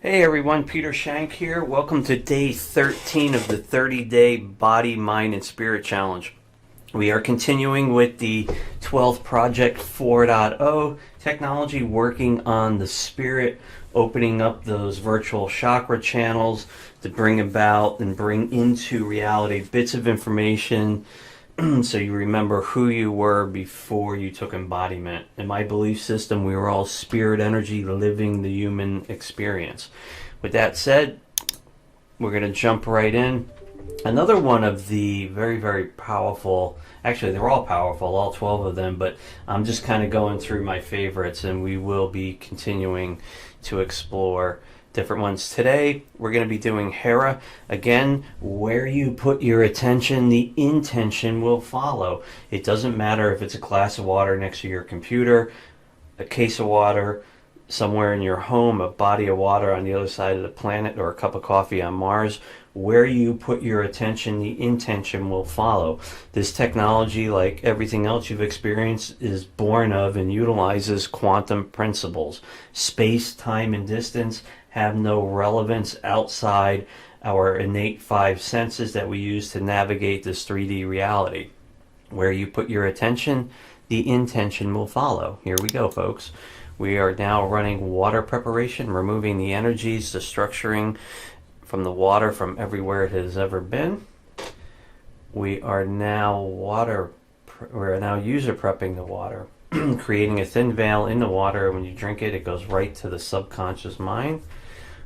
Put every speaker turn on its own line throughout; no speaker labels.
Hey everyone, Peter Schenk here. Welcome to day 13 of the 30-day Body, Mind, and Spirit Challenge. We are continuing with the 12th Project 4.0 technology, working on the spirit, opening up those virtual chakra channels to bring about and bring into reality bits of information so you remember who you were before you took embodiment. In my belief system, we were all spirit energy living the human experience. With that said, we're going to jump right in. Another one of the very, very powerful, actually they're all powerful, all 12 of them, but I'm just kind of going through my favorites, and we will be continuing to explore different ones. Today we're going to be doing Hera. Again, where you put your attention, the intention will follow. It doesn't matter if it's a glass of water next to your computer, a case of water somewhere in your home, a body of water on the other side of the planet, or a cup of coffee on Mars. Where you put your attention, the intention will follow. This technology, like everything else you've experienced, is born of and utilizes quantum principles. Space, time, and distance have no relevance outside our innate five senses that we use to navigate this 3D reality. Where you put your attention, the intention will follow. Here we go, folks. We are now running water preparation, removing the energies, the structuring from the water from everywhere it has ever been. We are now user prepping the water, creating a thin veil in the water. When you drink it, it goes right to the subconscious mind.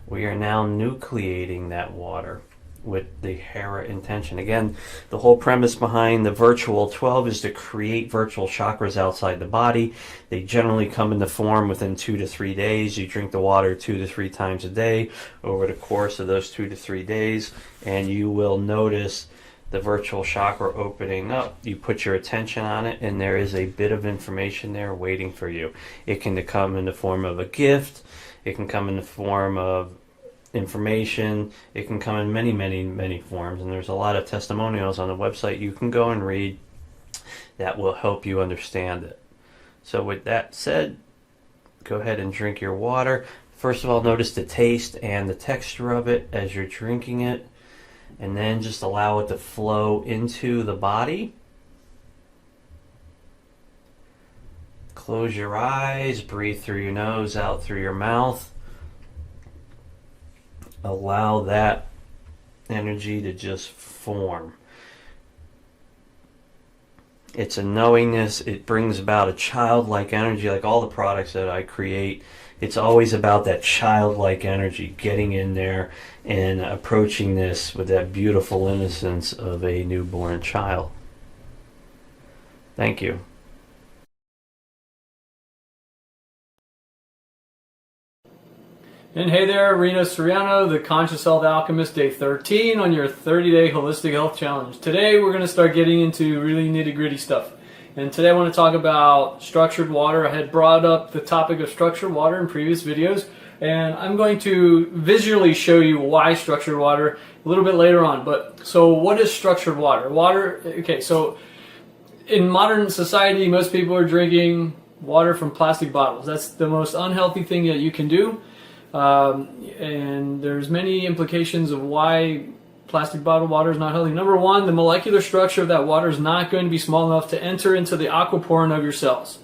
We are now nucleating that water with the Hera intention. Again, the whole premise behind the virtual 12 is to create virtual chakras outside the body. They generally come into form within 2 to 3 days. You drink the water 2 to 3 times a day over the course of those 2 to 3 days, and you will notice the virtual chakra opening up. You put your attention on it, and there is a bit of information there waiting for you. It can come in the form of a gift. It can come in the form of information. It can come in many, many, many forms, and there's a lot of testimonials on the website you can go and read that will help you understand it. So with that said, go ahead and drink your water. First of all, notice the taste and the texture of it as you're drinking it, and then just allow it to flow into the body. Close your eyes, breathe through your nose, out through your mouth. Allow that energy to just form. It's a knowingness. It brings about a childlike energy, like all the products that I create. It's always about that childlike energy, getting in there and approaching this with that beautiful innocence of a newborn child. Thank you.
And hey there, Reno Soriano, the Conscious Health Alchemist, day 13 on your 30-day Holistic Health Challenge. Today we're going to start getting into really nitty-gritty stuff. And today I want to talk about structured water. I had brought up the topic of structured water in previous videos, and I'm going to visually show you why structured water a little bit later on. But so what is structured water? So in modern society, most people are drinking water from plastic bottles. That's the most unhealthy thing that you can do. And there's many implications of why plastic bottled water is not healthy. Number one, the molecular structure of that water is not going to be small enough to enter into the aquaporin of your cells.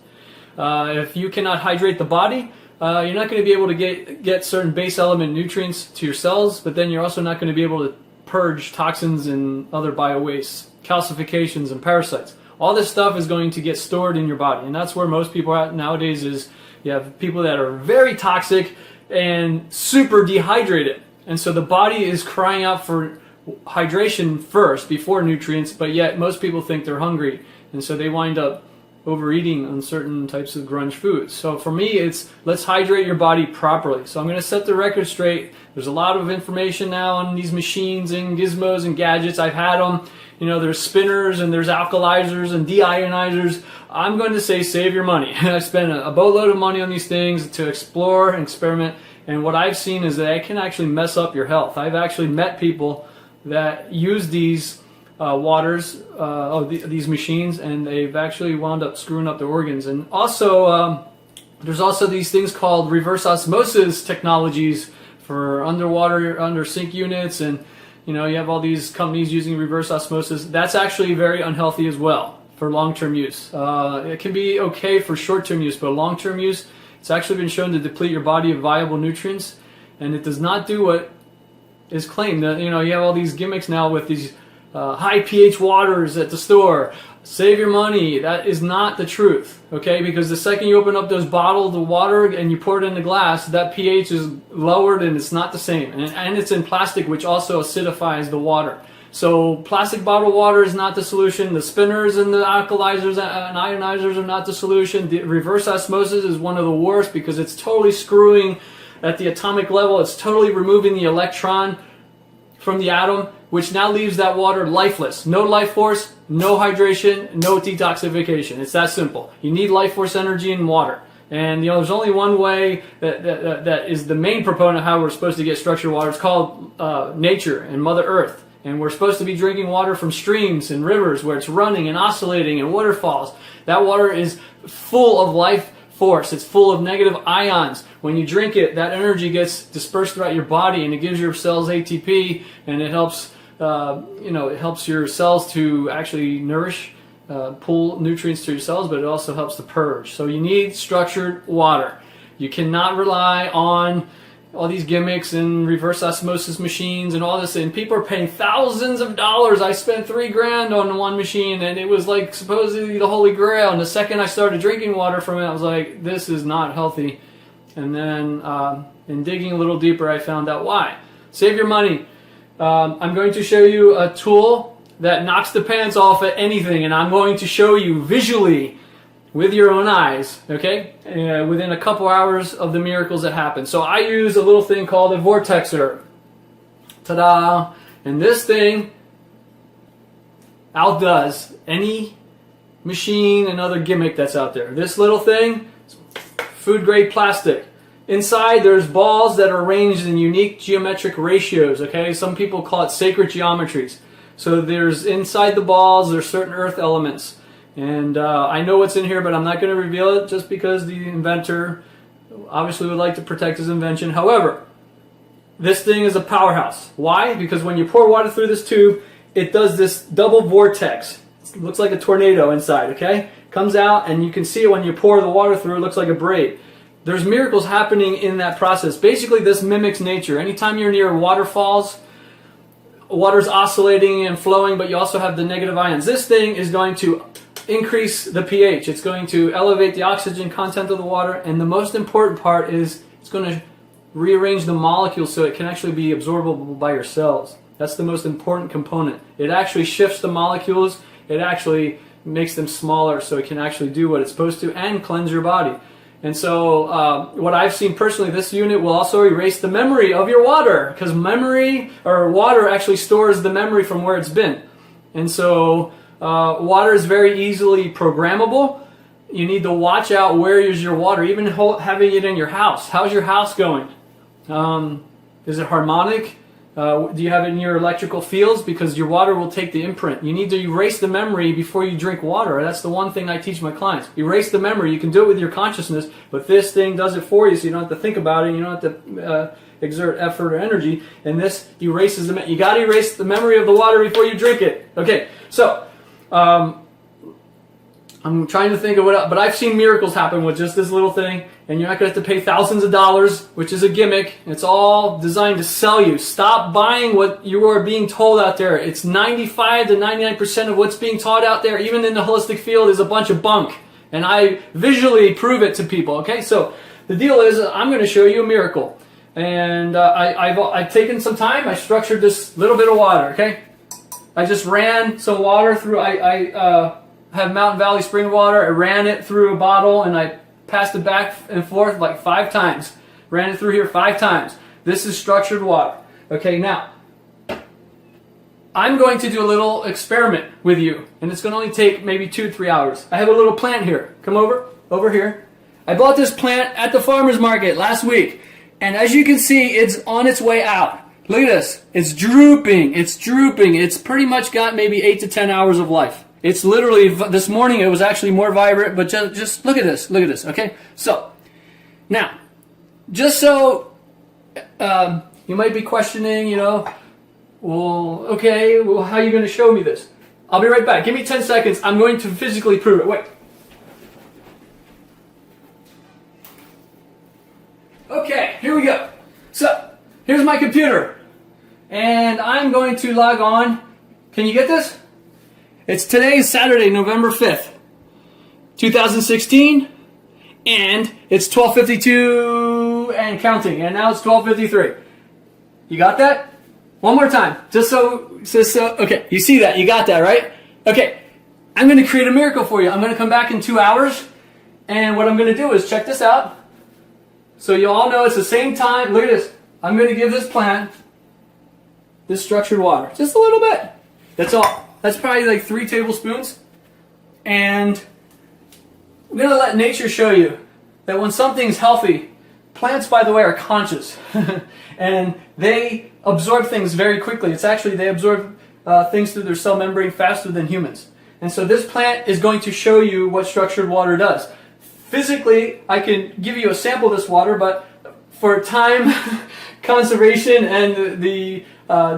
If you cannot hydrate the body, you're not going to be able to get certain base element nutrients to your cells, but then you're also not going to be able to purge toxins and other bio-wastes, calcifications, and parasites. All this stuff is going to get stored in your body, and that's where most people are at nowadays. Is you have people that are very toxic and super dehydrated, and so the body is crying out for hydration first before nutrients, but yet most people think they're hungry, and so they wind up overeating on certain types of grunge foods. So for me, it's let's hydrate your body properly. So I'm going to set the record straight. There's a lot of information now on these machines and gizmos and gadgets. I've had them. You know, there's spinners and there's alkalizers and deionizers. I'm going to say save your money. I spent a boatload of money on these things to explore and experiment, and what I've seen is that it can actually mess up your health. I've actually met people that use these these machines, and they've actually wound up screwing up their organs. And also, there's also these things called reverse osmosis technologies for underwater, under sink units, and you have all these companies using reverse osmosis. That's actually very unhealthy as well for long-term use. It can be okay for short-term use, but long-term use, it's actually been shown to deplete your body of viable nutrients, and it does not do what is claimed. That you have all these gimmicks now with these high pH waters at the store. Save your money. That is not the truth, okay? Because the second you open up those bottled water and you pour it in the glass, that pH is lowered and it's not the same. And it's in plastic, which also acidifies the water. So plastic bottled water is not the solution. The spinners and the alkalizers and ionizers are not the solution. The reverse osmosis is one of the worst because it's totally screwing at the atomic level. It's totally removing the electron from the atom, which now leaves that water lifeless. No life force, no hydration, no detoxification. It's that simple. You need life force energy in water. And there's only one way that is the main proponent of how we're supposed to get structured water. It's called nature and Mother Earth. And we're supposed to be drinking water from streams and rivers where it's running and oscillating and waterfalls. That water is full of life force. It's full of negative ions. When you drink it, that energy gets dispersed throughout your body, and it gives your cells ATP, and it helps it helps your cells to actually nourish, pull nutrients to your cells, but it also helps to purge. So you need structured water. You cannot rely on all these gimmicks and reverse osmosis machines and all this, and people are paying thousands of dollars. I spent $3,000 on one machine, and it was like supposedly the holy grail. And the second I started drinking water from it, I was like, this is not healthy. And then in digging a little deeper, I found out why. Save your money. I'm going to show you a tool that knocks the pants off at anything, and I'm going to show you visually with your own eyes, okay, within a couple hours of the miracles that happen. So I use a little thing called a vortexer. Ta-da! And this thing outdoes any machine and other gimmick that's out there. This little thing, food grade plastic. Inside there's balls that are arranged in unique geometric ratios, okay? Some people call it sacred geometries. So there's inside the balls, there's certain earth elements. And I know what's in here, but I'm not going to reveal it just because the inventor obviously would like to protect his invention. However, this thing is a powerhouse. Why? Because when you pour water through this tube, it does this double vortex. It looks like a tornado inside, okay? Comes out, and you can see it when you pour the water through. It looks like a braid. There's miracles happening in that process. Basically, this mimics nature. Anytime you're near waterfalls, water's oscillating and flowing, but you also have the negative ions. This thing is going to increase the pH. It's going to elevate the oxygen content of the water, and the most important part is it's going to rearrange the molecules so it can actually be absorbable by your cells. That's the most important component. It actually shifts the molecules. It actually makes them smaller so it can actually do what it's supposed to and cleanse your body. And so what I've seen personally, this unit will also erase the memory of your water, because memory or water actually stores the memory from where it's been. And so water is very easily programmable. You need to watch out where is your water, even having it in your house. How's your house going? Is it harmonic? Do you have it in your electrical fields? Because your water will take the imprint. You need to erase the memory before you drink water. That's the one thing I teach my clients. Erase the memory. You can do it with your consciousness, but this thing does it for you, so you don't have to think about it. You don't have to exert effort or energy. And this erases the memory. You got to erase the memory of the water before you drink it. Okay, so I'm trying to think of what else, but I've seen miracles happen with just this little thing, and you're not going to have to pay thousands of dollars, which is a gimmick. It's all designed to sell you. Stop buying what you are being told out there. It's 95 to 99% of what's being taught out there, even in the holistic field, is a bunch of bunk. And I visually prove it to people, okay? So the deal is, I'm going to show you a miracle. And I've taken some time. I structured this little bit of water, okay? I just ran some water through, I have Mountain Valley spring water. I ran it through a bottle, and I passed it back and forth like 5 times. Ran it through here 5 times. This is structured water. Okay, now, I'm going to do a little experiment with you, and it's going to only take maybe 2-3 hours. I have a little plant here. Come over here. I bought this plant at the farmer's market last week, and as you can see, it's on its way out. Look at this. It's drooping. It's drooping. It's pretty much got maybe 8 to 10 hours of life. It's literally, this morning it was actually more vibrant, but just look at this, okay? So, now, just so you might be questioning, well, okay, well, how are you going to show me this? I'll be right back. Give me 10 seconds. I'm going to physically prove it. Wait. Okay, here we go. So, here's my computer. And I'm going to log on. Can you get this? It's today, Saturday, November 5th, 2016. And it's 12:52 and counting. And now it's 12:53. You got that? One more time. Just so, okay, you see that. You got that, right? Okay, I'm going to create a miracle for you. I'm going to come back in 2 hours. And what I'm going to do is check this out. So you all know it's the same time. Look at this. I'm going to give this plant this structured water. Just a little bit. That's all. That's probably like 3 tablespoons. And I'm going to let nature show you that when something's healthy, plants, by the way, are conscious. And they absorb things very quickly. It's actually, they absorb things through their cell membrane faster than humans. And so this plant is going to show you what structured water does. Physically, I can give you a sample of this water, but for time conservation and the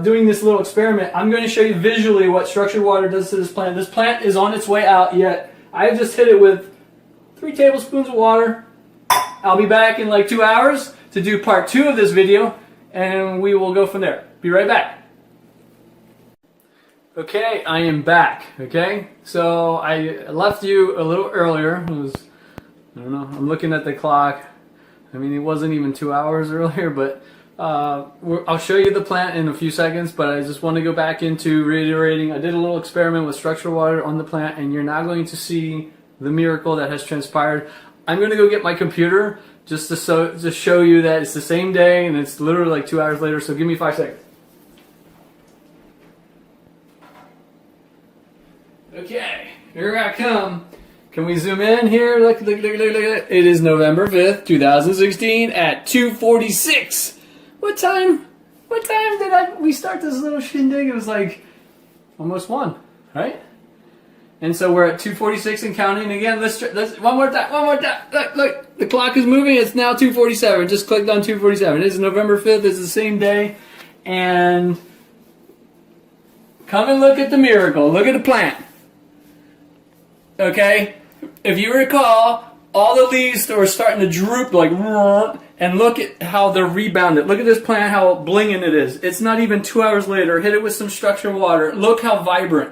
doing this little experiment, I'm going to show you visually what structured water does to this plant. This plant is on its way out, yet I just hit it with 3 tablespoons of water. I'll be back in like 2 hours to do part 2 of this video, and we will go from there. Be right back. Okay, I am back. Okay, so I left you a little earlier. It was, I don't know, I'm looking at the clock. I mean, it wasn't even 2 hours earlier, but I'll show you the plant in a few seconds, but I just want to go back into reiterating. I did a little experiment with structural water on the plant, and you're now going to see the miracle that has transpired. I'm going to go get my computer just to show you that it's the same day, and it's literally like 2 hours later, so give me 5 seconds. Okay, here I come. Can we zoom in here? Look. It is November 5th, 2016 at 2:46. What time did we start this little shindig? It was like almost 1, right? And so we're at 2:46 and counting again. Let's one more time. Look, the clock is moving. It's now 2:47. Just clicked on 2:47. It is November 5th. It's the same day. And come and look at the miracle. Look at the plant. Okay? If you recall, all the leaves were starting to droop like, and look at how they're rebounded. Look at this plant, how blinging it is. It's not even 2 hours later. Hit it with some structured water. Look how vibrant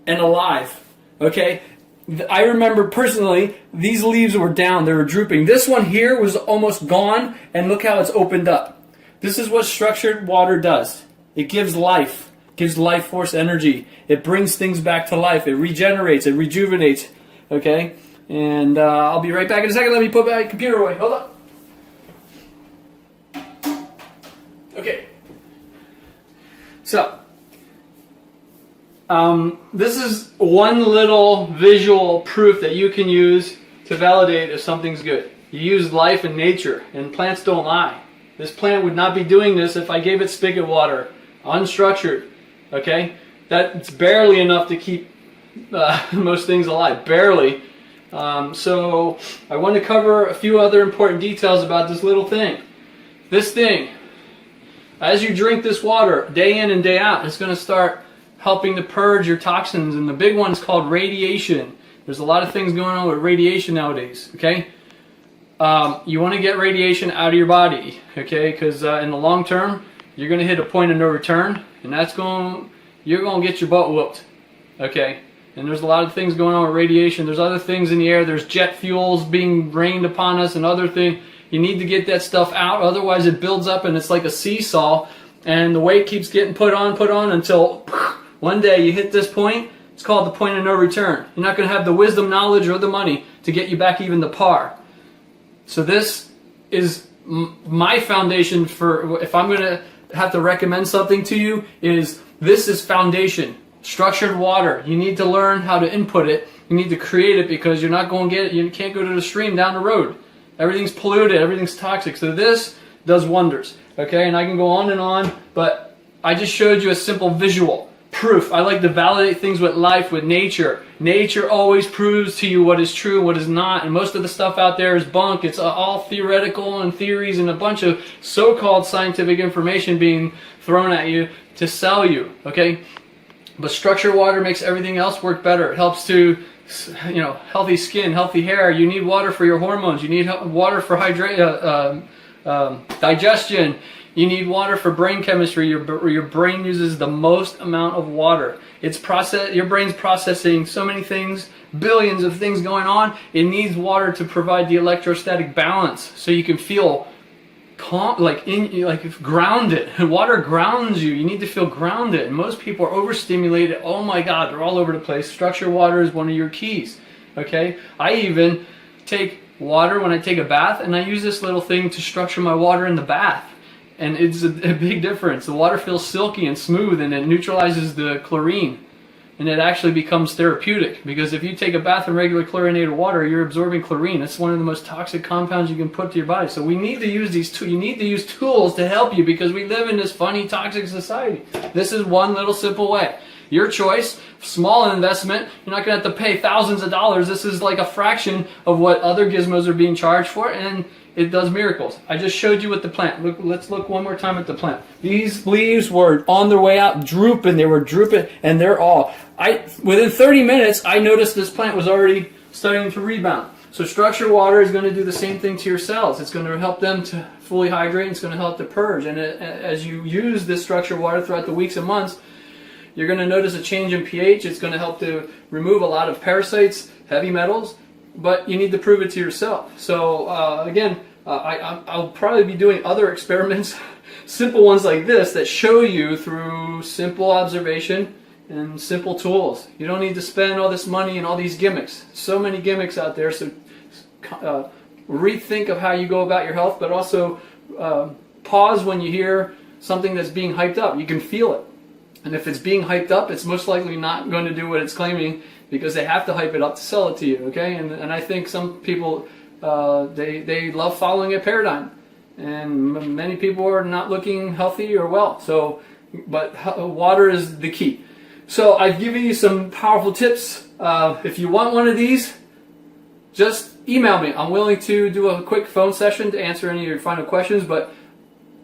and alive. Okay? I remember personally, these leaves were down. They were drooping. This one here was almost gone, and look how it's opened up. This is what structured water does. It gives life. Gives life force energy. It brings things back to life. It regenerates. It rejuvenates. Okay? And I'll be right back in a second. Let me put my computer away. Hold on. Okay. So, this is one little visual proof that you can use to validate if something's good. You use life and nature, and plants don't lie. This plant would not be doing this if I gave it spigot water, unstructured. Okay? That's barely enough to keep most things alive. Barely. So I want to cover a few other important details about this little thing. This thing, as you drink this water day in and day out, it's going to start helping to purge your toxins, and the big one's called radiation. There's a lot of things going on with radiation nowadays. Okay? You want to get radiation out of your body, okay? Because in the long term, you're going to hit a point of no return, and you're going to get your butt whooped, okay? And there's a lot of things going on with radiation. There's other things in the air. There's jet fuels being rained upon us and other things. You need to get that stuff out, otherwise it builds up and it's like a seesaw, and the weight keeps getting put on until one day you hit this point. It's called the point of no return. You're not going to have the wisdom, knowledge, or the money to get you back even to par. So this is my foundation for, if I'm going to have to recommend something to you, this is foundation. Structured water. You need to learn how to input it. You need to create it, because you're not going to get it. You can't go to the stream down the road. Everything's polluted. Everything's toxic. So this does wonders. Okay, and I can go on and on, but I just showed you a simple visual. proof. I like to validate things with life, with nature. Nature always proves to you what is true and what is not, and most of the stuff out there is bunk. It's all theoretical and theories and a bunch of so-called scientific information being thrown at you to sell you, okay? But structured water makes everything else work better. It helps to, healthy skin, healthy hair. You need water for your hormones. You need water for digestion. You need water for brain chemistry. Your brain uses the most amount of water. Your brain's processing so many things, billions of things going on. It needs water to provide the electrostatic balance, so you can feel calm, like grounded. Water grounds you. You need to feel grounded. And most people are overstimulated. Oh my God, they're all over the place. Structured water is one of your keys. Okay, I even take water when I take a bath, and I use this little thing to structure my water in the bath. And it's a big difference. The water feels silky and smooth, and it neutralizes the chlorine. And it actually becomes therapeutic, because if you take a bath in regular chlorinated water, you're absorbing chlorine. It's one of the most toxic compounds you can put to your body. So we need to use these you need to use tools to help you, because we live in this funny, toxic society. This is one little simple way. Your choice, small investment. You're not going to have to pay thousands of dollars. This is like a fraction of what other gizmos are being charged for, and it does miracles. I just showed you with the plant. Let's look one more time at the plant. These leaves were on their way out, drooping. They were drooping, and they're all. Within 30 minutes, I noticed this plant was already starting to rebound. So structured water is going to do the same thing to your cells. It's going to help them to fully hydrate, and it's going to help to purge. And as you use this structured water throughout the weeks and months, you're going to notice a change in pH. It's going to help to remove a lot of parasites, heavy metals, but you need to prove it to yourself. So again, I'll probably be doing other experiments, simple ones like this, that show you through simple observation and simple tools. You don't need to spend all this money and all these gimmicks. So many gimmicks out there. So rethink of how you go about your health, but also pause when you hear something that's being hyped up. You can feel it. And if it's being hyped up, it's most likely not going to do what it's claiming, because they have to hype it up to sell it to you, okay? And I think some people, they love following a paradigm. And many people are not looking healthy or well. So, but water is the key. So I've given you some powerful tips. If you want one of these, just email me. I'm willing to do a quick phone session to answer any of your final questions, but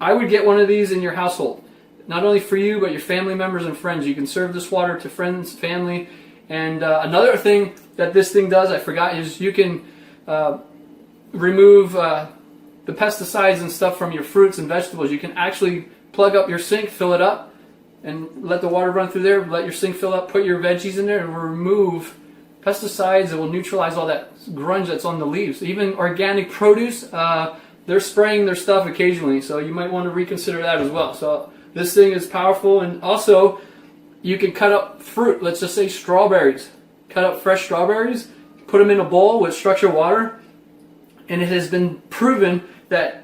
I would get one of these in your household. Not only for you, but your family members and friends. You can serve this water to friends, family. And another thing that this thing does, I forgot, is you can remove the pesticides and stuff from your fruits and vegetables. You can actually plug up your sink, fill it up, and let the water run through there. Let your sink fill up, put your veggies in there, and remove pesticides. It will neutralize all that grunge that's on the leaves. Even organic produce, they're spraying their stuff occasionally, so you might want to reconsider that as well. So this thing is powerful. And also, you can cut up fruit. Let's just say strawberries. Cut up fresh strawberries, put them in a bowl with structured water, and it has been proven that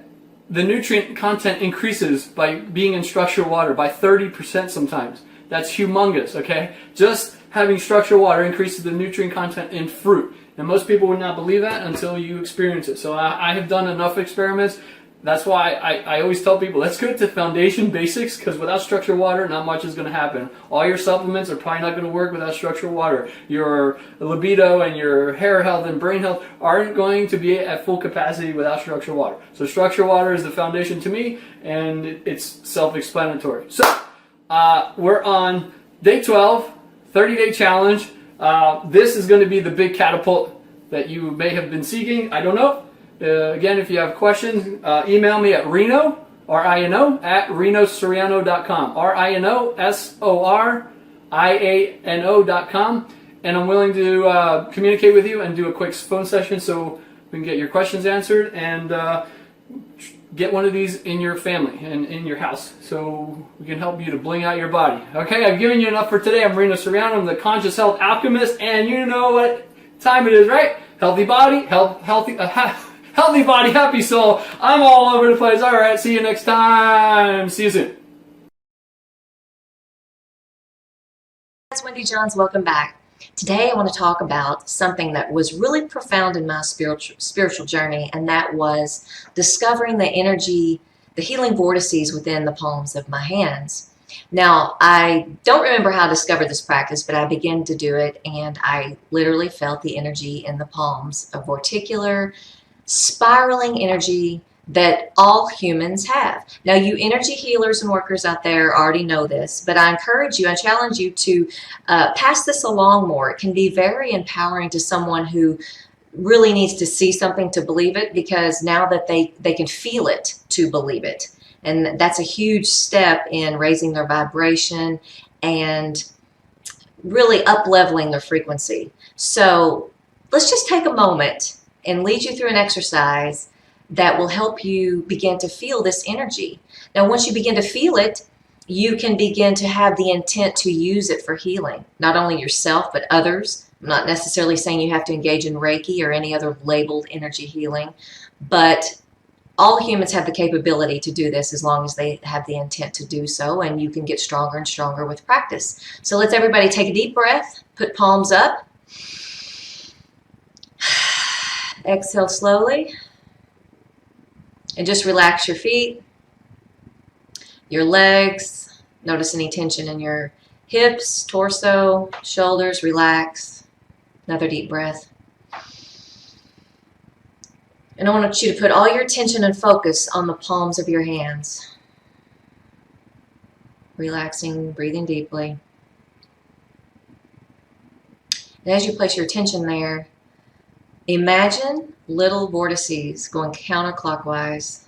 the nutrient content increases by being in structured water by 30% sometimes. That's humongous, okay? Just having structured water increases the nutrient content in fruit. And most people would not believe that until you experience it. So I have done enough experiments. That's why I always tell people, let's go to foundation basics, because without structured water, not much is going to happen. All your supplements are probably not going to work without structured water. Your libido and your hair health and brain health aren't going to be at full capacity without structured water. So structured water is the foundation to me, and it's self-explanatory. So we're on day 12, 30-day challenge. This is going to be the big catapult that you may have been seeking. I don't know. Again, if you have questions, email me at Rino, R-I-N-O, at rinosoriano.com, RINOSORIANO.com, and I'm willing to communicate with you and do a quick phone session so we can get your questions answered and get one of these in your family and in your house so we can help you to bling out your body. Okay, I've given you enough for today. I'm Rino Soriano. I'm the Conscious Health Alchemist, and you know what time it is, right? Healthy body, healthy body, happy soul. I'm all over the place. All right, see you next time. See you soon.
It's Wendy Johns. Welcome back. Today I want to talk about something that was really profound in my spiritual journey, and that was discovering the energy, the healing vortices within the palms of my hands. Now, I don't remember how I discovered this practice, but I began to do it, and I literally felt the energy in the palms, a vorticular, spiraling energy that all humans have. Now, you energy healers and workers out there already know this, but I encourage you, I challenge you to pass this along more. It can be very empowering to someone who really needs to see something to believe it, because now that they can feel it to believe it. And that's a huge step in raising their vibration and really up-leveling their frequency. So let's just take a moment and lead you through an exercise that will help you begin to feel this energy. Now, once you begin to feel it, you can begin to have the intent to use it for healing, not only yourself, but others. I'm not necessarily saying you have to engage in Reiki or any other labeled energy healing, but all humans have the capability to do this as long as they have the intent to do so, and you can get stronger and stronger with practice. So let's everybody take a deep breath, put palms up, exhale slowly, and just relax your feet, your legs. Notice any tension in your hips, torso, shoulders, relax. Another deep breath. And I want you to put all your attention and focus on the palms of your hands. Relaxing, breathing deeply. And as you place your attention there, imagine little vortices going counterclockwise,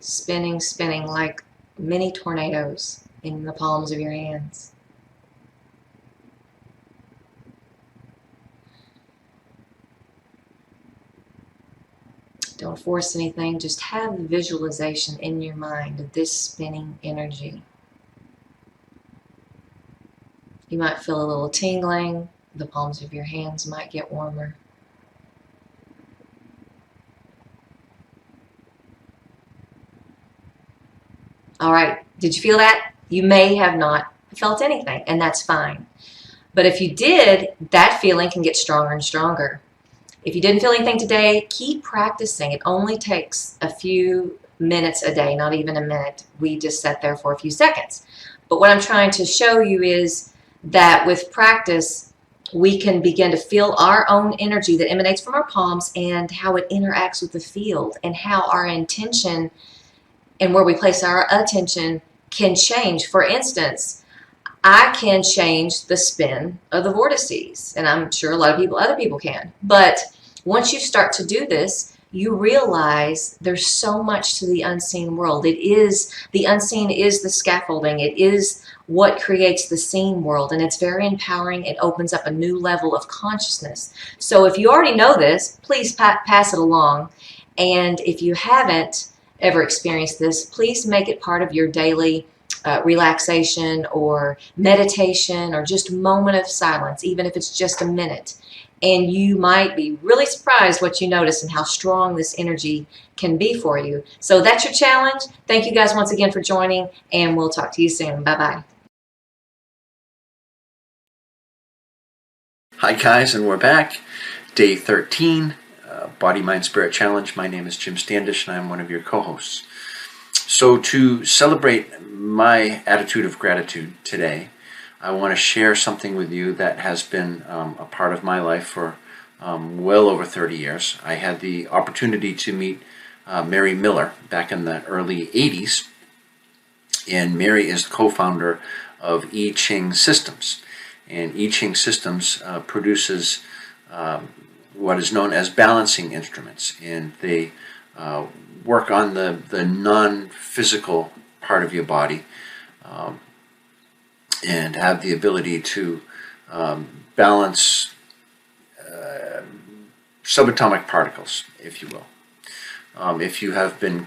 spinning, spinning like mini tornadoes in the palms of your hands. Don't force anything, just have the visualization in your mind of this spinning energy. You might feel a little tingling, the palms of your hands might get warmer. All right, did you feel that? You may have not felt anything, and that's fine. But if you did, that feeling can get stronger and stronger. If you didn't feel anything today, keep practicing. It only takes a few minutes a day, not even a minute. We just sat there for a few seconds. But what I'm trying to show you is that with practice, we can begin to feel our own energy that emanates from our palms and how it interacts with the field, and how our intention and where we place our attention can change. For instance, I can change the spin of the vortices, and I'm sure a lot of other people can. But once you start to do this, you realize there's so much to the unseen world. The unseen is the scaffolding. It is what creates the seen world, and it's very empowering. It opens up a new level of consciousness. So if you already know this, please pass it along. And if you haven't ever experienced this, please make it part of your daily relaxation or meditation, or just moment of silence, even if it's just a minute. And you might be really surprised what you notice and how strong this energy can be for you. So that's your challenge. Thank you guys once again for joining, and we'll talk to you soon. Bye-bye.
Hi guys, and we're back. Day 13, Body, Mind, Spirit Challenge. My name is Jim Standish, and I'm one of your co-hosts. So to celebrate my attitude of gratitude today, I want to share something with you that has been a part of my life for well over 30 years. I had the opportunity to meet Mary Miller back in the early 80s, and Mary is the co-founder of I Ching Systems. And I Ching Systems produces what is known as balancing instruments, and they work on the non-physical part of your body, and have the ability to balance subatomic particles, if you will. If you have been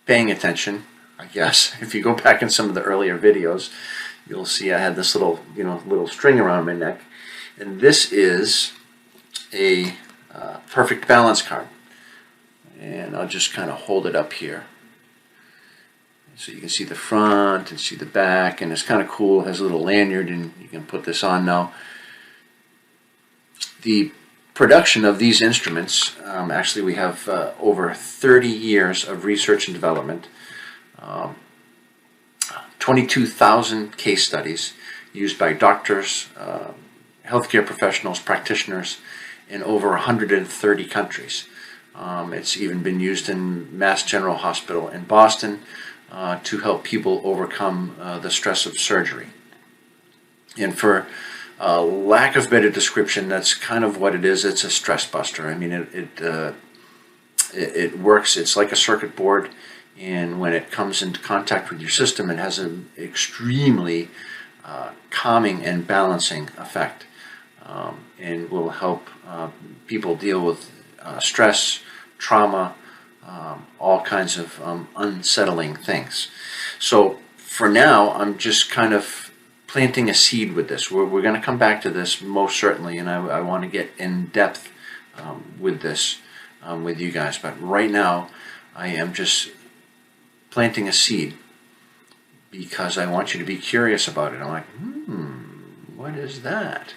paying attention, I guess, if you go back in some of the earlier videos, you'll see I had this little string around my neck, and this is a perfect balance card. And I'll just kind of hold it up here, so you can see the front and see the back, and it's kind of cool. It has a little lanyard, and you can put this on now. The production of these instruments, actually we have over 30 years of research and development,
22,000 case studies used by doctors, healthcare professionals, practitioners in over 130 countries. It's even been used in Mass General Hospital in Boston to help people overcome the stress of surgery. And for lack of better description, that's kind of what it is. It's a stress buster. I mean, it works. It's like a circuit board, and when it comes into contact with your system, it has an extremely calming and balancing effect, and will help people deal with stress, trauma, all kinds of unsettling things. So for now, I'm just kind of planting a seed with this. We're going to come back to this most certainly, and I want to get in depth with this with you guys. But right now, I am just planting a seed because I want you to be curious about it. I'm like, what is that?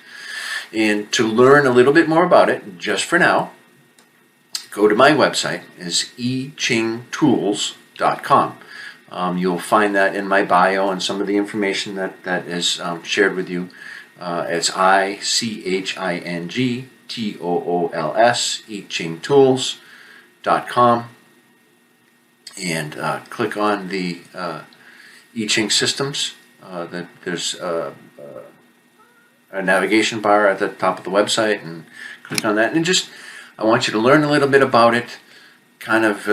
And to learn a little bit more about it, just for now, go to my website. It's ichingtools.com. You'll find that in my bio and some of the information that is shared with you. It's ichingtools, ichingtools.com. And click on the I Ching systems. There's a navigation bar at the top of the website, and click on that. And just, I want you to learn a little bit about it, kind of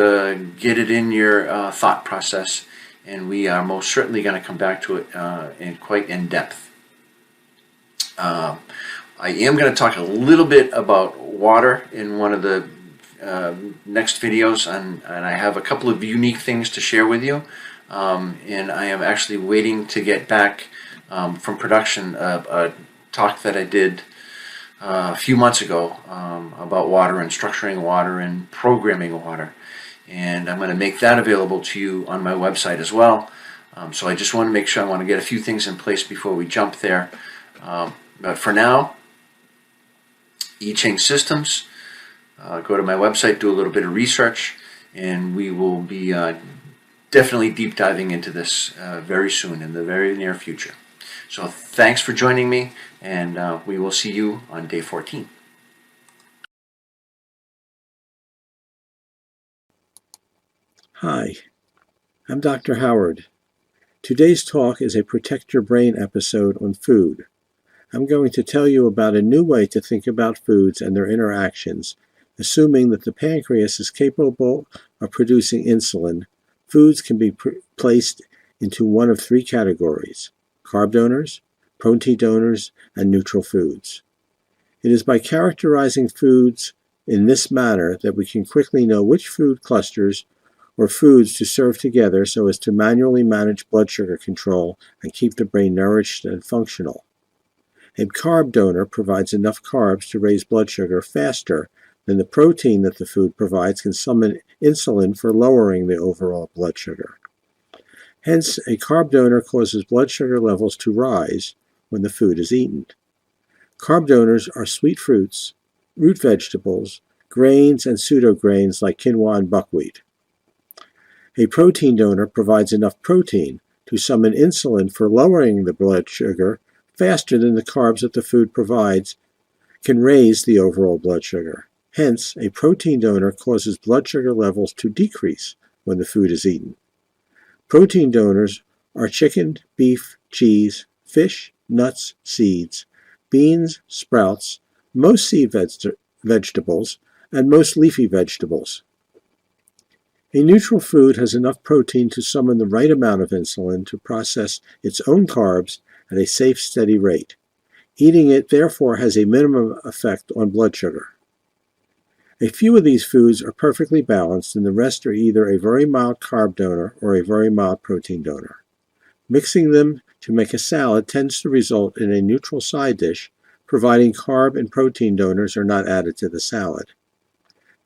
get it in your thought process, and we are most certainly going to come back to it quite in depth. I am going to talk a little bit about water in one of the next videos, and I have a couple of unique things to share with you, and I am actually waiting to get back from production a talk that I did a few months ago about water and structuring water and programming water, and I'm going to make that available to you on my website as well. So I just want to make sure, I want to get a few things in place before we jump there. But for now, I Ching Systems, go to my website, do a little bit of research, and we will be definitely deep diving into this very soon, in the very near future. So thanks for joining me, and we will see you on day 14.
Hi, I'm Dr. Howard. Today's talk is a Protect Your Brain episode on food. I'm going to tell you about a new way to think about foods and their interactions. Assuming that the pancreas is capable of producing insulin, foods can be placed into one of three categories: carb donors, protein donors, and neutral foods. It is by characterizing foods in this manner that we can quickly know which food clusters or foods to serve together so as to manually manage blood sugar control and keep the brain nourished and functional. A carb donor provides enough carbs to raise blood sugar faster than the protein that the food provides can summon insulin for lowering the overall blood sugar. Hence, a carb donor causes blood sugar levels to rise when the food is eaten. Carb donors are sweet fruits, root vegetables, grains, and pseudograins like quinoa and buckwheat. A protein donor provides enough protein to summon insulin for lowering the blood sugar faster than the carbs that the food provides can raise the overall blood sugar. Hence, a protein donor causes blood sugar levels to decrease when the food is eaten. Protein donors are chicken, beef, cheese, fish, nuts, seeds, beans, sprouts, most seed vegetables, and most leafy vegetables. A neutral food has enough protein to summon the right amount of insulin to process its own carbs at a safe, steady rate. Eating it, therefore, has a minimum effect on blood sugar. A few of these foods are perfectly balanced, and the rest are either a very mild carb donor or a very mild protein donor. Mixing them to make a salad tends to result in a neutral side dish, providing carb and protein donors are not added to the salad.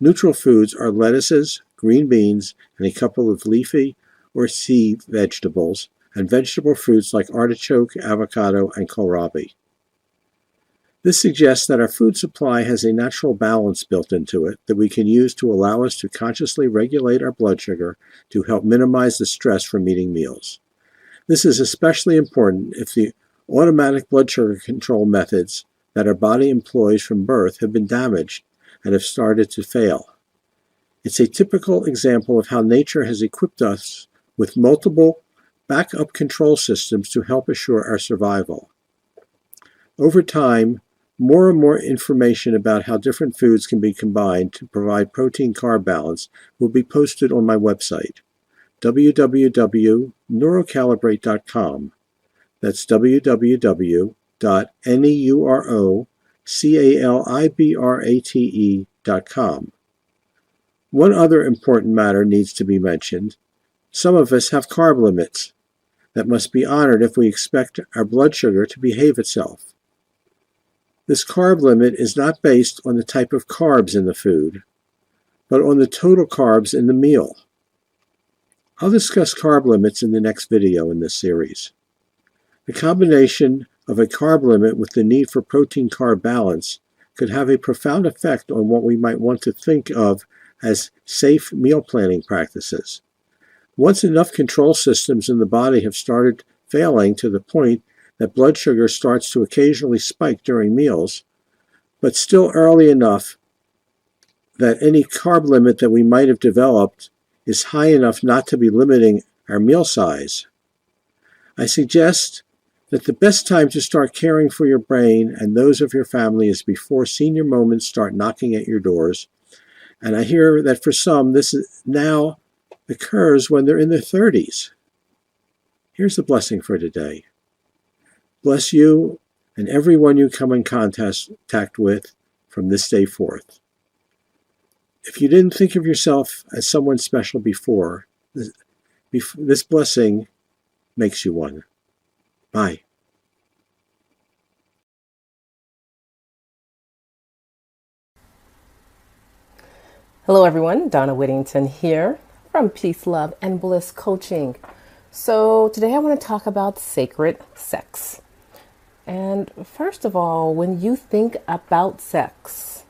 Neutral foods are lettuces, green beans, and a couple of leafy or seed vegetables, and vegetable fruits like artichoke, avocado, and kohlrabi. This suggests that our food supply has a natural balance built into it that we can use to allow us to consciously regulate our blood sugar to help minimize the stress from eating meals. This is especially important if the automatic blood sugar control methods that our body employs from birth have been damaged and have started to fail. It's a typical example of how nature has equipped us with multiple backup control systems to help assure our survival. Over time, more and more information about how different foods can be combined to provide protein-carb balance will be posted on my website, www.neurocalibrate.com. That's www.neurocalibrate.com. One other important matter needs to be mentioned. Some of us have carb limits that must be honored if we expect our blood sugar to behave itself. This carb limit is not based on the type of carbs in the food, but on the total carbs in the meal. I'll discuss carb limits in the next video in this series. The combination of a carb limit with the need for protein-carb balance could have a profound effect on what we might want to think of as safe meal planning practices. Once enough control systems in the body have started failing to the point that blood sugar starts to occasionally spike during meals, but still early enough that any carb limit that we might have developed is high enough not to be limiting our meal size, I suggest that the best time to start caring for your brain and those of your family is before senior moments start knocking at your doors. And I hear that for some, this now occurs when they're in their 30s. Here's the blessing for today. Bless you and everyone you come in contact with from this day forth. If you didn't think of yourself as someone special before, this blessing makes you one. Bye.
Hello everyone, Donna Whittington here from Peace, Love, and Bliss Coaching. So today I want to talk about sacred sex. And first of all, when you think about sex,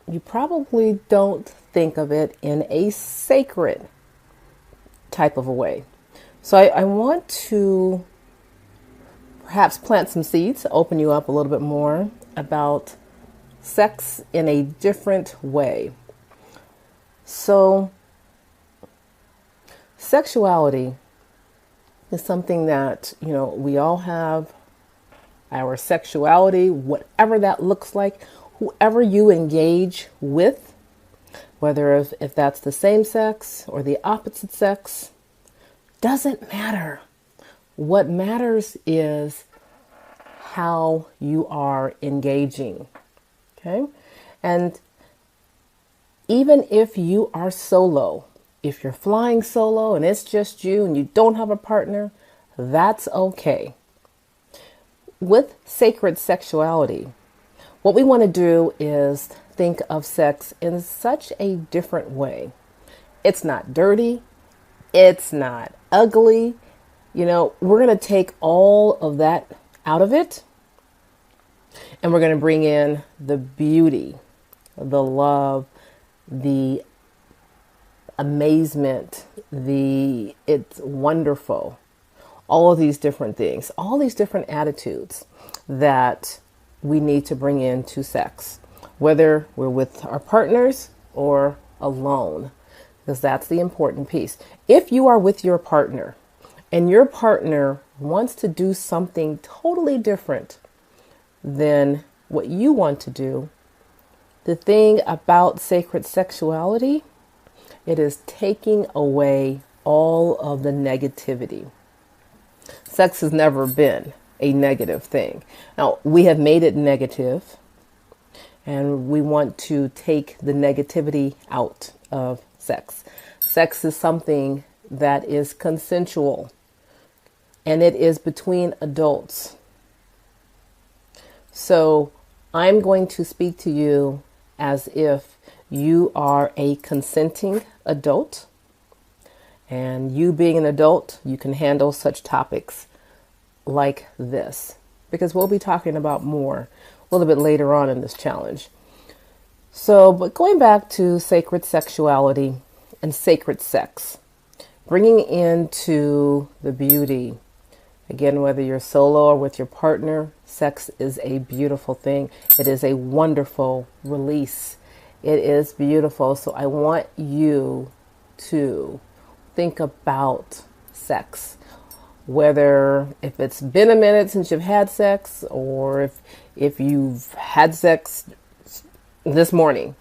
you probably don't think of it in a sacred type of a way. So I want to perhaps plant some seeds, open you up a little bit more about sex in a different way. So sexuality is something that, we all have our sexuality, whatever that looks like, whoever you engage with, whether if that's the same sex or the opposite sex, doesn't matter. What matters is how you are engaging. Okay? And even if you are solo, if you're flying solo and it's just you and you don't have a partner, that's okay. With sacred sexuality, what we want to do is think of sex in such a different way. It's not dirty. It's not ugly. We're going to take all of that out of it. And we're going to bring in the beauty, the love, the amazement, it's wonderful. All of these different things, all these different attitudes that we need to bring into sex, whether we're with our partners or alone, because that's the important piece. If you are with your partner and your partner wants to do something totally different than what you want to do, the thing about sacred sexuality, it is taking away all of the negativity. Sex has never been a negative thing. Now, we have made it negative, and we want to take the negativity out of sex. Sex is something that is consensual, and it is between adults. So I'm going to speak to you as if you are a consenting adult, and you being an adult, you can handle such topics like this, because we'll be talking about more a little bit later on in this challenge. So, but going back to sacred sexuality and sacred sex, bringing into the beauty. Again, whether you're solo or with your partner, sex is a beautiful thing. It is a wonderful release. It is beautiful. So I want you to think about sex, whether if it's been a minute since you've had sex, or if you've had sex this morning.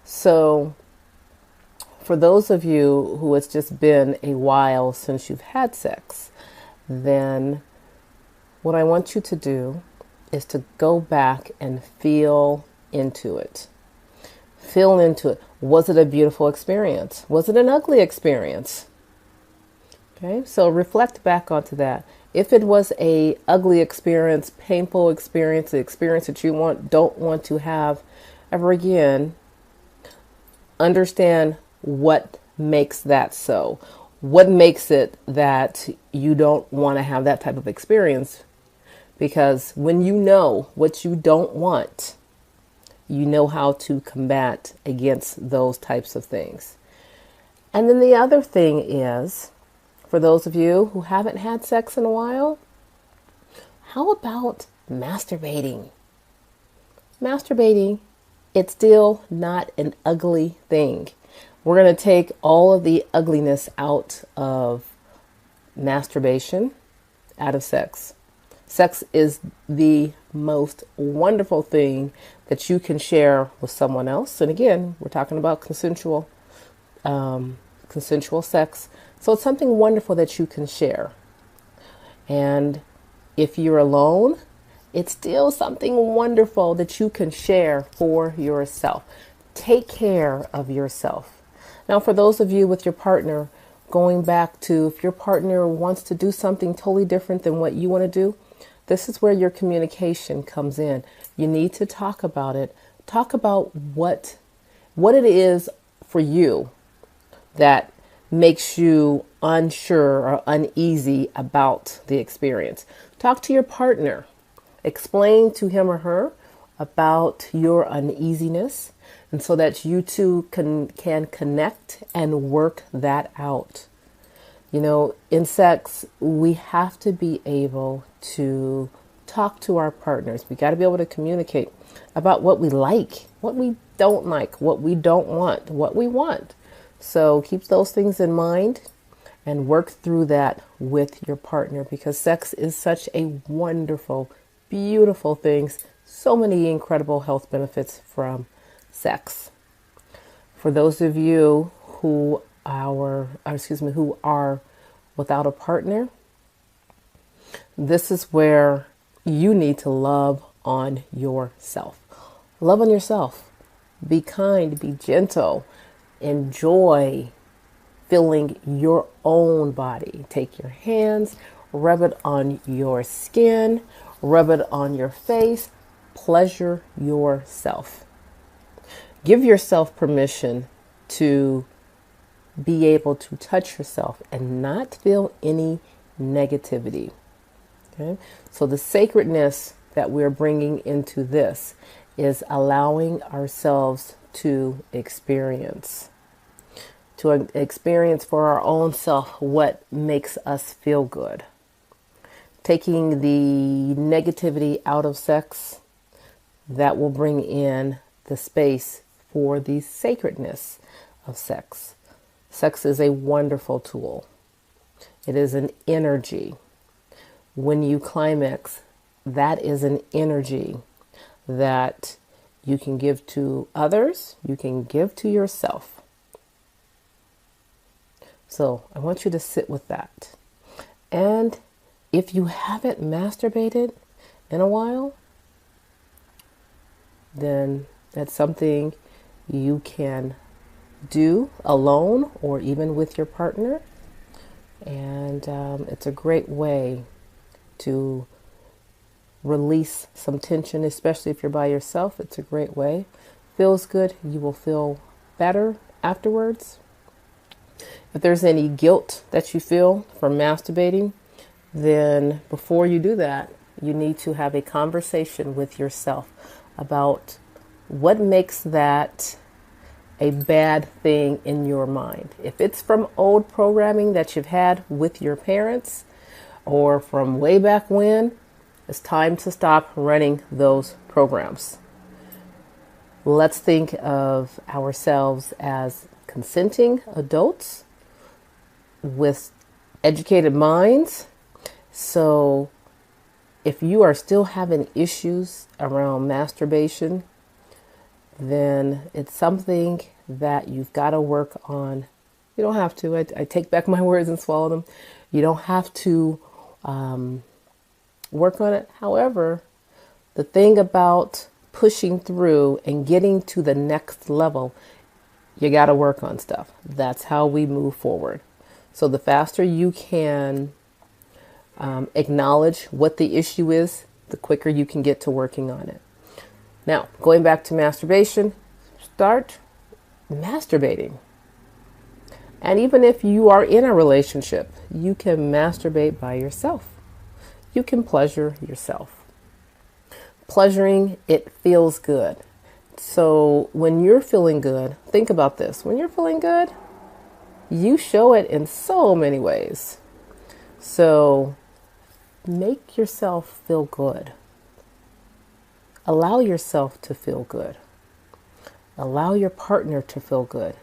So for those of you who it's just been a while since you've had sex, then what I want you to do is to go back and feel into it. Feel into it. Was it a beautiful experience? Was it an ugly experience? Okay, so reflect back onto that. If it was a ugly experience, painful experience, the experience that you don't want to have ever again, understand what makes that so. What makes it that you don't want to have that type of experience? Because when you know what you don't want, you know how to combat against those types of things. And then the other thing is, for those of you who haven't had sex in a while, how about masturbating? Masturbating, it's still not an ugly thing. We're going to take all of the ugliness out of masturbation, out of sex. Sex is the most wonderful thing that you can share with someone else. And again, we're talking about consensual sex. So it's something wonderful that you can share. And if you're alone, it's still something wonderful that you can share for yourself. Take care of yourself. Now, for those of you with your partner, going back to if your partner wants to do something totally different than what you want to do, this is where your communication comes in. You need to talk about it. Talk about what it is for you that makes you unsure or uneasy about the experience. Talk to your partner. Explain to him or her about your uneasiness, and so that you two can connect and work that out. You know, in sex, we have to be able to talk to our partners. We got to be able to communicate about what we like, what we don't like, what we don't want, what we want. So keep those things in mind and work through that with your partner, because sex is such a wonderful, beautiful thing. So many incredible health benefits from sex. For those of you who are without a partner, this is where you need to love on yourself. Love on yourself. Be kind, be gentle. Enjoy feeling your own body. Take your hands, rub it on your skin, rub it on your face. Pleasure yourself. Give yourself permission to be able to touch yourself and not feel any negativity. Okay? So the sacredness that we're bringing into this is allowing ourselves to experience for our own self what makes us feel good. Taking the negativity out of sex, that will bring in the space for the sacredness of sex. Sex is a wonderful tool. It is an energy. When you climax, that is an energy that you can give to others, you can give to yourself. So I want you to sit with that. And if you haven't masturbated in a while, then that's something you can do alone or even with your partner. And it's a great way to release some tension, especially if you're by yourself. It's a great way. Feels good. You will feel better afterwards. If there's any guilt that you feel from masturbating, then before you do that, you need to have a conversation with yourself about what makes that a bad thing in your mind. If it's from old programming that you've had with your parents or from way back when, it's time to stop running those programs. Let's think of ourselves as consenting adults with educated minds. So if you are still having issues around masturbation, then it's something that you've got to work on. You don't have to. I take back my words and swallow them. You don't have to work on it. However, the thing about pushing through and getting to the next level, you got to work on stuff. That's how we move forward. So the faster you can acknowledge what the issue is, the quicker you can get to working on it. Now, going back to masturbation, start masturbating. And even if you are in a relationship, you can masturbate by yourself. You can pleasure yourself. Pleasuring, it feels good. So when you're feeling good, think about this. When you're feeling good, you show it in so many ways. So make yourself feel good. Allow yourself to feel good. Allow your partner to feel good.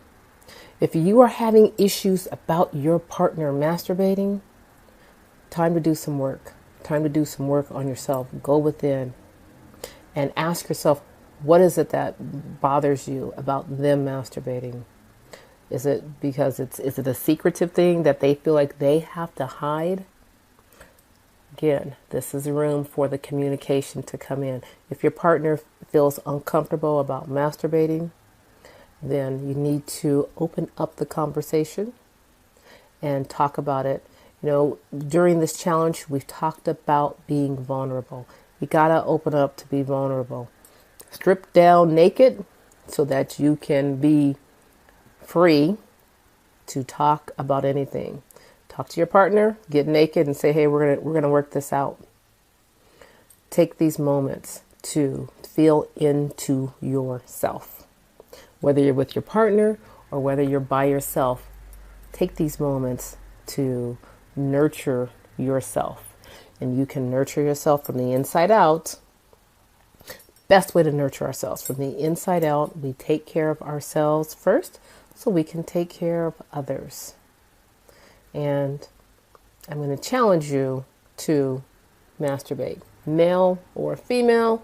If you are having issues about your partner masturbating, time to do some work. Time to do some work on yourself. Go within and ask yourself, what is it that bothers you about them masturbating? Is it because is it a secretive thing that they feel like they have to hide? Again, this is a room for the communication to come in. If your partner feels uncomfortable about masturbating, then you need to open up the conversation and talk about it. You know, during this challenge, we've talked about being vulnerable. You gotta open up to be vulnerable. Strip down naked so that you can be free to talk about anything. Talk to your partner, get naked and say, hey, we're gonna work this out. Take these moments to feel into yourself. Whether you're with your partner or whether you're by yourself, take these moments to nurture yourself. And you can nurture yourself from the inside out. Best way to nurture ourselves from the inside out, we take care of ourselves first so we can take care of others. And I'm going to challenge you to masturbate. Male or female,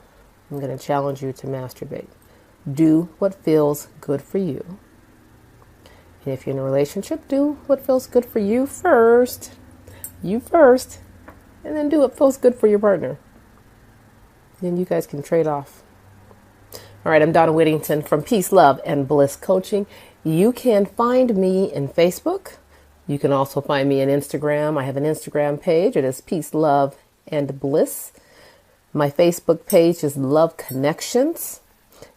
I'm going to challenge you to masturbate. Do what feels good for you. And if you're in a relationship, do what feels good for you first. You first. And then do what feels good for your partner. Then you guys can trade off. All right, I'm Donna Whittington from Peace, Love, and Bliss Coaching. You can find me in Facebook. You can also find me on Instagram. I have an Instagram page. It is Peace, Love, and Bliss. My Facebook page is Love Connections.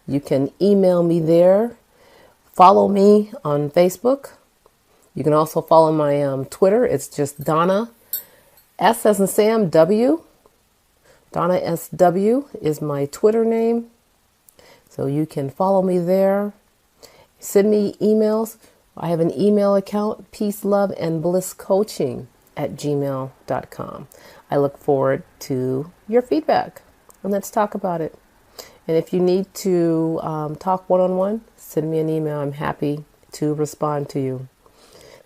You can email me there. Follow me on Facebook. You can also follow my Twitter. It's just Donna, S as in Sam, W. Donna SW is my Twitter name. So you can follow me there. Send me emails. I have an email account, peaceloveandblisscoaching@gmail.com. I look forward to your feedback and let's talk about it. And if you need to talk one-on-one, send me an email. I'm happy to respond to you.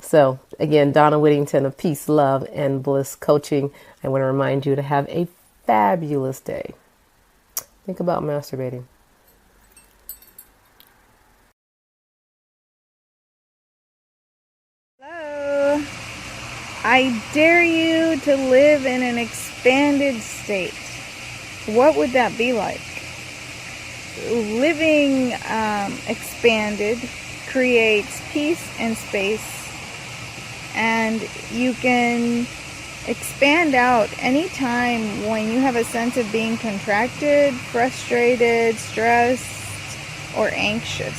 So again, Donna Whittington of Peace, Love, and Bliss Coaching. I want to remind you to have a fabulous day. Think about masturbating.
Hello. I dare you to live in an expanded state. What would that be like? Living expanded creates peace and space, and you can expand out anytime when you have a sense of being contracted, frustrated, stressed, or anxious.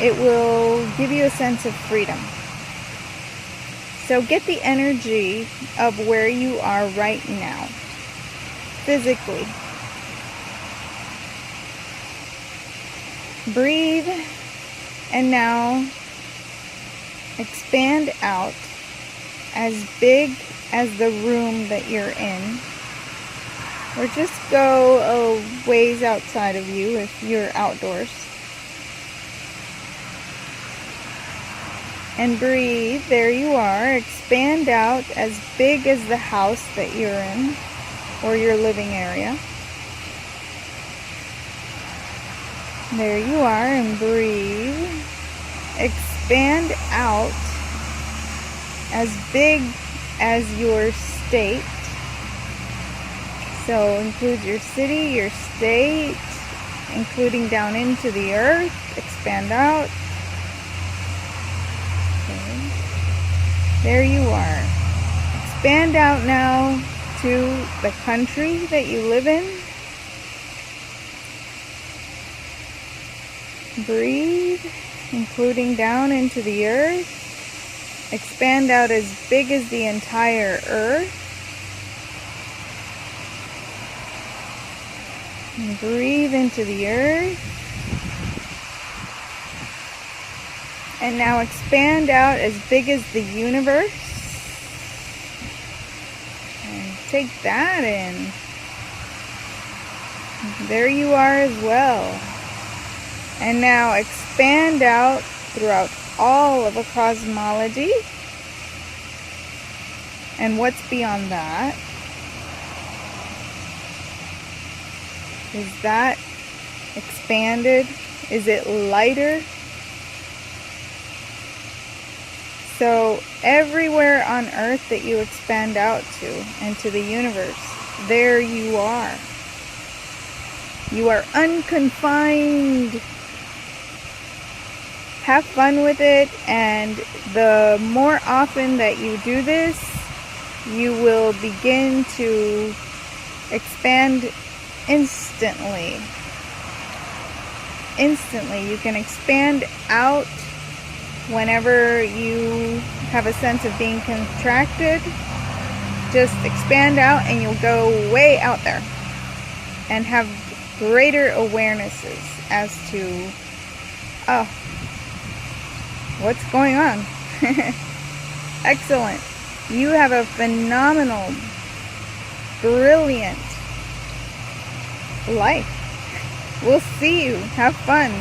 It will give you a sense of freedom. So get the energy of where you are right now, physically. Breathe, and now expand out as big as the room that you're in, or just go a ways outside of you if you're outdoors. And breathe, there you are. Expand out as big as the house that you're in, or your living area. There you are, and breathe. Expand out as big as your state. So include your city, your state, including down into the earth. Expand out. Okay. There you are. Expand out now to the country that you live in. Breathe, including down into the earth. Expand out as big as the entire earth. And breathe into the earth. And now expand out as big as the universe. And take that in. There you are as well. And now expand out throughout all of a cosmology. And what's beyond that? Is that expanded? Is it lighter? So everywhere on earth that you expand out to and to the universe, there you are. You are unconfined. Have fun with it, and the more often that you do this, you will begin to expand instantly. Instantly. You can expand out whenever you have a sense of being contracted. Just expand out and you'll go way out there and have greater awarenesses as to, oh, what's going on? Excellent. You have a phenomenal, brilliant life. We'll see you. Have fun.